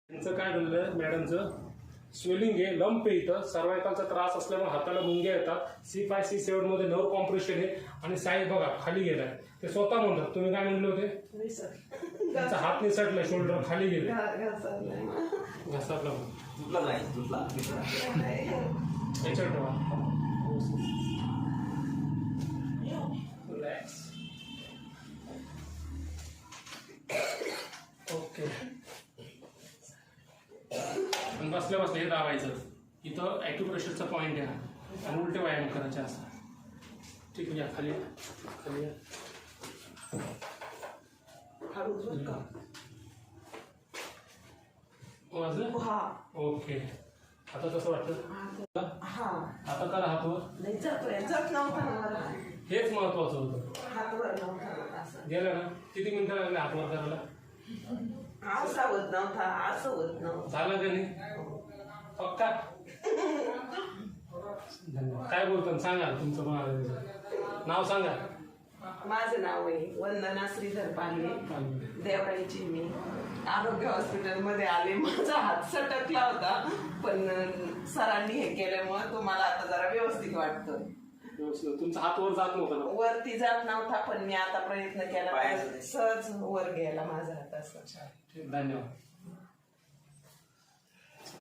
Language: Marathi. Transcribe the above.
त्यांचं काय झालं मॅडमचं स्वेलिंग आहे, लंप आहे, इथं सर्वायकलचा त्रास असल्यामुळे हाताला मुंग्या येतात. C5 C7 मध्ये नर्व कॉम्प्रेशन आहे आणि साईज बघा खाली गेलाय. ते स्वतः म्हणतात. तुम्ही काय म्हणले होते? त्यांचा हात निसटलाय, शोल्डर खाली गेले, घासातला याच्यावर ठेवा. रिलॅक्स. ओके. बसल्या बसल्या हे दाबायचं. इथं ॲक्युप्रेशरचा पॉईंट आहे आणि उलटे व्यायाम करायचे असं. ठीक आहे, खाली खाली ओके. आता कसं वाटतं? आता करा हातवर. हेच महत्वाचं होतं. गेलं ना? किती मिनिटं लागले हातवर करायला? झालं का नाही? पक्का? काय बोलतो सांगा तुमचं नाव सांगा. माझं नाव आहे वंदना श्रीधर पालवे, देवराईची. मी आरोग्य हॉस्पिटलमध्ये आले. माझा हात सटकला होता, पण सरांनी हे केल्यामुळे तुम्हाला आता जरा व्यवस्थित वाटतं. तुमचा हात वर जात नव्हता? वरती जात नव्हता, पण मी आता प्रयत्न केला सहज वर घ्यायला माझा हात असं. धन्यवाद.